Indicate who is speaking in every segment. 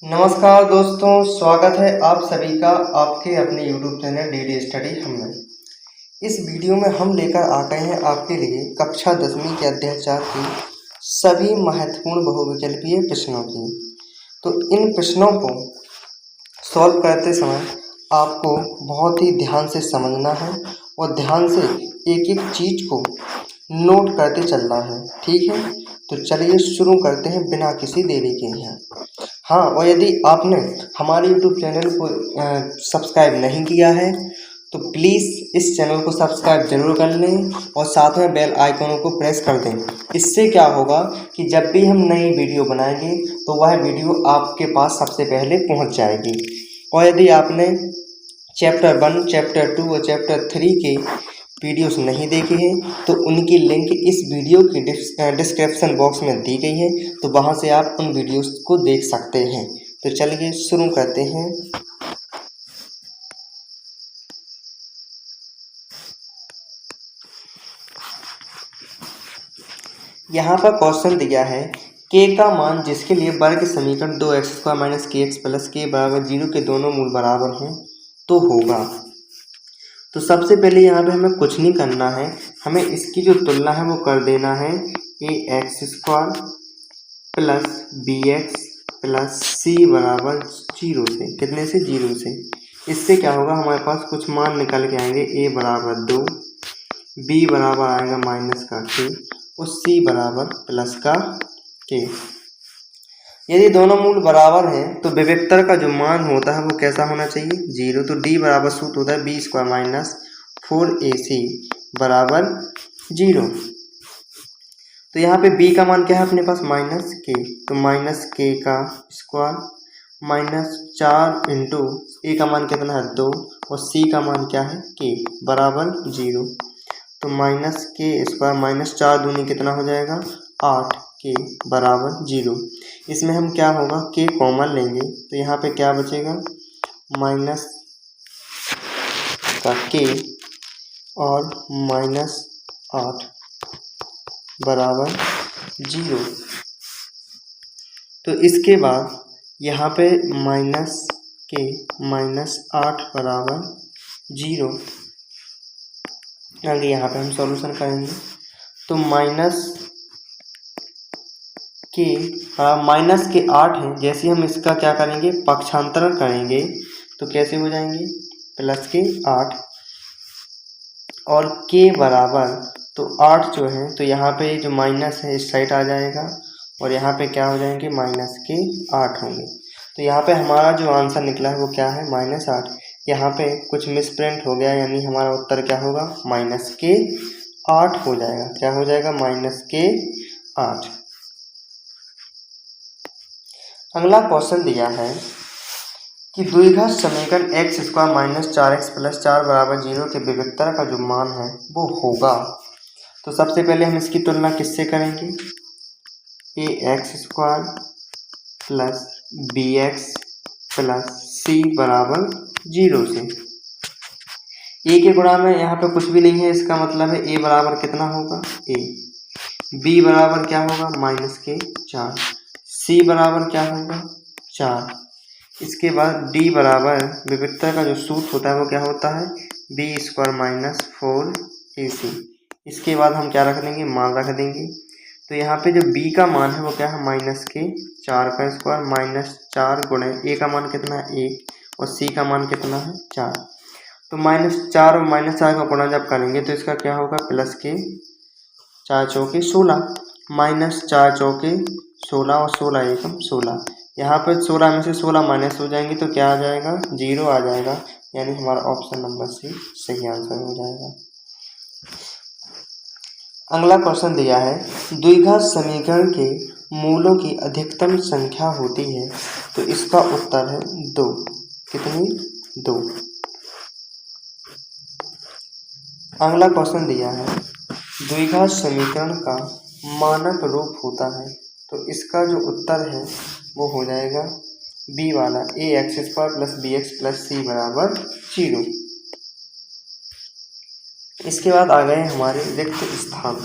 Speaker 1: नमस्कार दोस्तों, स्वागत है आप सभी का आपके अपने YouTube चैनल डीडी स्टडी हम में। इस वीडियो में हम लेकर आ गए हैं आपके लिए कक्षा 10वीं के अध्याय 4 की सभी महत्वपूर्ण बहुविकल्पीय प्रश्नों की। तो इन प्रश्नों को सॉल्व करते समय आपको बहुत ही ध्यान से समझना है और ध्यान से एक एक चीज़ को नोट करते चलना है, ठीक है। तो चलिए शुरू करते हैं बिना किसी देरी के यहाँ। हाँ, और यदि आपने हमारे YouTube चैनल को सब्सक्राइब नहीं किया है तो प्लीज़ इस चैनल को सब्सक्राइब जरूर कर लें और साथ में बेल आइकन को प्रेस कर दें। इससे क्या होगा कि जब भी हम नई वीडियो बनाएंगे तो वह वीडियो आपके पास सबसे पहले पहुंच जाएगी। और यदि आपने चैप्टर 1, चैप्टर 2 और चैप्टर 3 के वीडियोस नहीं देखे हैं तो उनकी लिंक इस वीडियो की डिस्क्रिप्शन बॉक्स में दी गई है, तो वहां से आप उन वीडियोस को देख सकते हैं। तो चलिए शुरू करते हैं। यहाँ पर क्वेश्चन दिया है k का मान जिसके लिए वर्ग समीकरण 2x² - kx + k = 0 के दोनों मूल बराबर हैं तो होगा। तो सबसे पहले यहाँ पे हमें कुछ नहीं करना है, हमें इसकी जो तुलना है वो कर देना है ax² + bx + c = 0 से। कितने से? 0 से। इससे क्या होगा, हमारे पास कुछ मान निकल के आएंगे। a = 2, b बराबर आएगा -k और c बराबर +k। यदि दोनों मूल बराबर हैं तो विभक्तर का जो मान होता है वो कैसा होना चाहिए? 0। तो d बराबर सूत्र होता है b² - 4ac = 0। तो यहाँ पे b का मान क्या है अपने पास? -k। तो -k का स्क्वायर -4 इंटू a का मान कितना है? 2 और c का मान क्या है? k बराबर 0। तो -k² -4 दूनी कितना हो जाएगा? 8k बराबर 0। इसमें हम क्या होगा, k कॉमन लेंगे तो यहाँ पे क्या बचेगा? माइनस का k और -8 बराबर 0। तो इसके बाद यहाँ पे -k -8 बराबर 0। आगे यहाँ पे हम सॉल्यूशन करेंगे तो -8 है। जैसे हम इसका क्या करेंगे, पक्षांतरण करेंगे तो कैसे हो जाएंगे? +8 और k बराबर, तो 8 जो है तो यहाँ पे जो माइनस है इस साइड आ जाएगा और यहाँ पे क्या हो जाएंगे? -8 होंगे। तो यहाँ पे हमारा जो आंसर निकला है वो क्या है? -8। यहाँ पे कुछ मिसप्रिंट हो गया, यानी हमारा उत्तर क्या होगा? -8 हो जाएगा। क्या हो जाएगा? -8। अगला क्वेश्चन दिया है कि द्विघात समीकरण x² - 4x + 4 = 0 के विभक्तर का जो मान है वो होगा। तो सबसे पहले हम इसकी तुलना किससे करेंगे? ax² + bx + c = 0 से। a के गुणा में यहाँ पे कुछ भी नहीं है, इसका मतलब है a बराबर कितना होगा? a। b बराबर क्या होगा? -k 4। c बराबर क्या होगा? 4। इसके बाद d बराबर, विभक्तर का जो सूत्र होता है वो क्या होता है? b² - 4ac। इसके बाद हम क्या रख देंगे? मान रख देंगे। तो यहाँ पे जो b का मान है वो क्या है? -k 4 का स्क्वायर -4 गुणे a का मान कितना है? 1 और c का मान कितना है? 4। तो -4 और -4 का गुणा जब करेंगे तो इसका क्या होगा? +k 4 चौके 16 -4 चौके 16 और 16 एकम 16। यहाँ पर 16 में से 16 माइनस हो जाएंगे तो क्या आ जाएगा? 0 आ जाएगा, यानी हमारा ऑप्शन नंबर सी सही आंसर हो जाएगा। अगला क्वेश्चन दिया है द्विघात समीकरण के मूलों की अधिकतम संख्या होती है तो इसका उत्तर है 2। कितनी? 2। अगला क्वेश्चन दिया है द्विघात समीकरण का मानक रूप होता है तो इसका जो उत्तर है वो हो जाएगा बी वाला, ax² + bx + c = 0। इसके बाद आ गए हमारे रिक्त स्थान।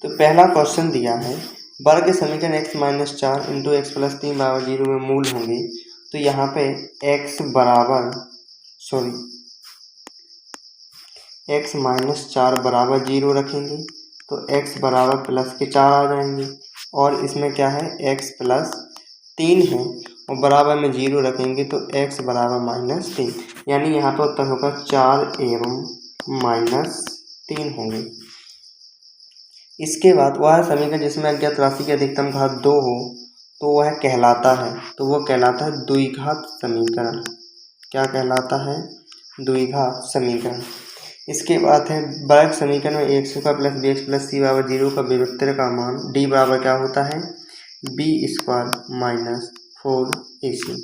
Speaker 1: तो पहला क्वेश्चन दिया है वर्ग समीकरण x minus 4 into x plus 3 बराबर 0 में मूल होंगे, तो यहाँ पे x माइनस 4 बराबर 0 रखेंगे तो x बराबर प्लस के 4 आ जाएंगे, और इसमें क्या है x प्लस 3 है और बराबर में 0 रखेंगे तो x बराबर माइनस 3, यानी यहाँ पर उत्तर होगा 4 एवं माइनस 3 होंगे। इसके बाद वह समीकरण जिसमें अज्ञात राशि की अधिकतम घात 2 हो तो वह कहलाता है, तो वह कहलाता है द्विघात समीकरण। क्या कहलाता है? द्विघात समीकरण। इसके बाद है वर्ग समीकरण में x square plus b x plus c बराबर 0 का विभक्तर का मान डी बराबर क्या होता है? B square minus 4ac।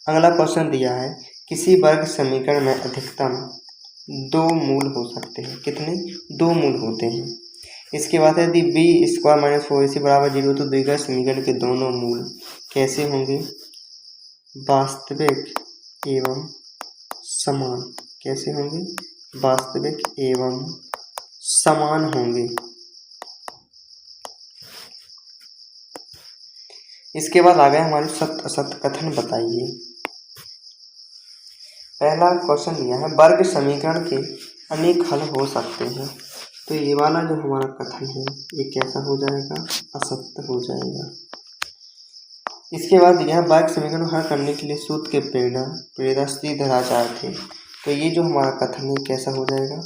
Speaker 1: अगला क्वेश्चन दिया है किसी वर्ग समीकरण में अधिकतम 2 मूल हो सकते हैं। कितने? 2 मूल होते हैं। इसके बाद यदि बी स्क्वायर माइनस 4ac बराबर 0 तो द्विघात समीकरण के दोनों मूल कैसे होंगे? वास्तविक एवं समान। कैसे होंगे? वास्तविक एवं समान होंगे। इसके बाद आ गया हमारे सत्य असत्य कथन बताइए। पहला क्वेश्चन दिया है वर्ग समीकरण के अनेक हल हो सकते हैं, तो ये वाला जो हमारा कथन है ये कैसा हो जाएगा? असत्य हो जाएगा। इसके बाद दिया है वर्ग समीकरण को हल करने के लिए सूत्र के प्रेरणा श्रीधराचार्य थे, तो ये जो हमारा कथन है कैसा हो जाएगा?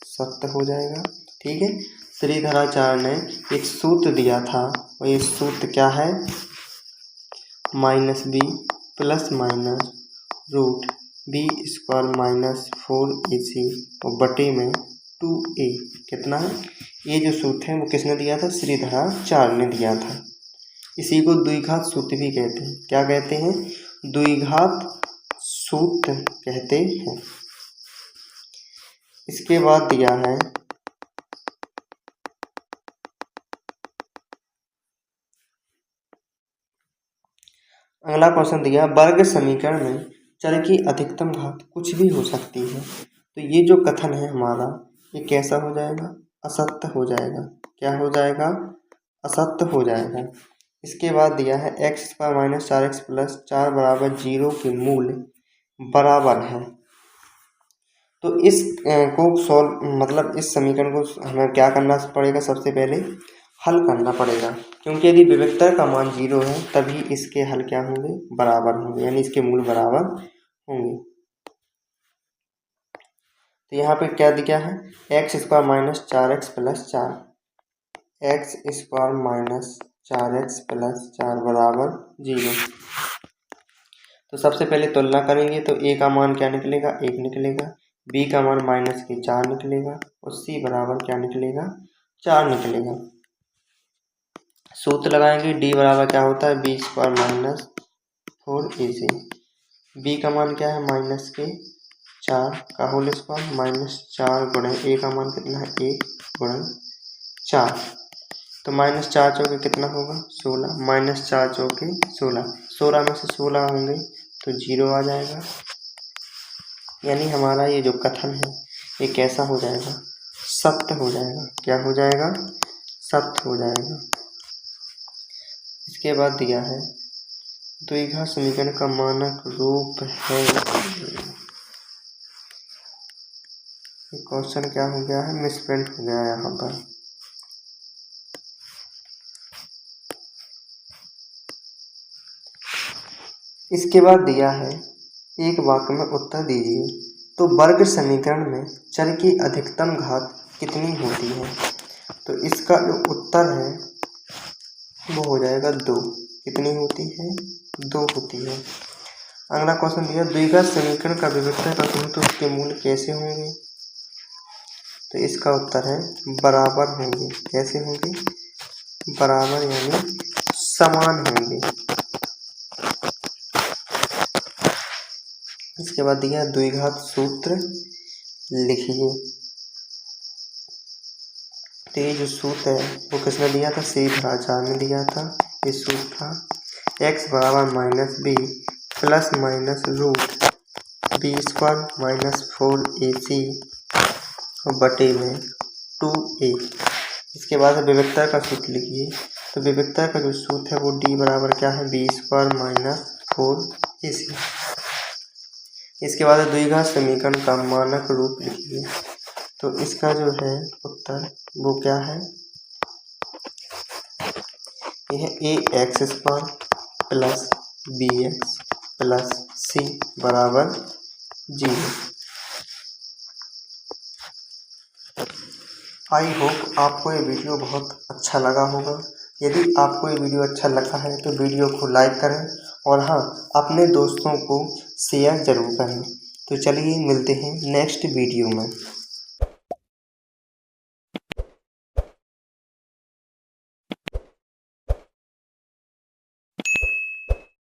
Speaker 1: सत्य हो जाएगा। ठीक है, श्रीधराचार्य ने एक सूत्र दिया था और ये सूत्र क्या है? Minus B plus minus root B square minus 4ac और बटे में 2a कितना है? ये जो सूत्र है वो किसने दिया था? श्रीधराचार्य ने दिया था। इसी को द्विघात सूत्र भी कहते हैं। क्या कहते हैं? द्विघात सूत्र कहते हैं। इसके बाद दिया है अगला क्वेश्चन दिया वर्ग समीकरण में चर की अधिकतम घात कुछ भी हो सकती है, तो ये जो कथन है हमारा ये कैसा हो जाएगा? असत्य हो जाएगा। क्या हो जाएगा? असत्य हो जाएगा। इसके बाद दिया है x square minus 4x plus 4 बराबर 0 के मूल बराबर है, तो इस को सॉल्व मतलब इस समीकरण को हमें क्या करना पड़ेगा? सबसे पहले हल करना पड़ेगा, क्योंकि यदि विभक्तर का मान 0 है तभी इसके हल क्या होंगे? बराबर होंगे, यानी इसके मूल बराबर होंगे। तो यहाँ पे क्या दिया है? X square minus 4x plus 4, x square minus 4x plus 4 बराबर 0। तो सबसे पहले तुलना करेंगे तो a का मान क्या निकलेगा? 1 निकलेगा, b का मान माइनस के 4 निकलेगा और c बराबर क्या निकलेगा? 4 निकलेगा। सूत्र लगाएंगे, d बराबर क्या होता है? B square minus 4ac। b का मान क्या है? माइनस के 4 का होल स्क्वायर माइनस 4 गुणे a का मान कितना है? 1 गुणे 4, तो माइनस 4 चौके कितना होगा? 16, माइनस 4 चौके 16, 16 में से 16 होंगे तो 0 आ जाएगा। यानी हमारा ये जो कथन है ये कैसा हो जाएगा? सत्य हो जाएगा। क्या हो जाएगा? सत्य हो जाएगा। इसके बाद दिया है द्विघात समीकरण का मानक रूप है। क्वेश्चन क्या हो गया है? मिसप्रिंट हो गया यहाँ पर। इसके बाद दिया है एक वाक्य में उत्तर दीजिए, तो वर्ग समीकरण में चर की अधिकतम घात कितनी होती है? तो इसका जो उत्तर है वो हो जाएगा 2। कितनी होती है? 2 होती है। अगला क्वेश्चन दिया द्विघात समीकरण का विभक्तर करूँ तो उसके मूल कैसे होंगे? तो इसका उत्तर है बराबर होंगे। कैसे होंगे? बराबर यानी समान होंगे। इसके बाद दिया द्विघात सूत्र लिखिए, तो ये जो सूत्र है वो किसने दिया था? श्रीधराचार्य ने दिया था। ये सूत्र था x बराबर minus B plus minus root B square minus 4ac और बटे में 2a। इसके बाद विविधता का सूत्र लिखिए। तो विविधता का जो सूत्र है वो d बराबर क्या है, बी स्क्वायर माइनस 4ac। इसके बाद द्विघात समीकरण का मानक रूप लिखिए। तो इसका जो है उत्तर वो क्या है, यह a x square plus b x plus c बराबर 0। आई होप आपको ये वीडियो बहुत अच्छा लगा होगा। यदि आपको ये वीडियो अच्छा लगा है तो वीडियो को लाइक करें और हाँ, अपने दोस्तों को शेयर ज़रूर करें। तो चलिए मिलते हैं नेक्स्ट वीडियो में।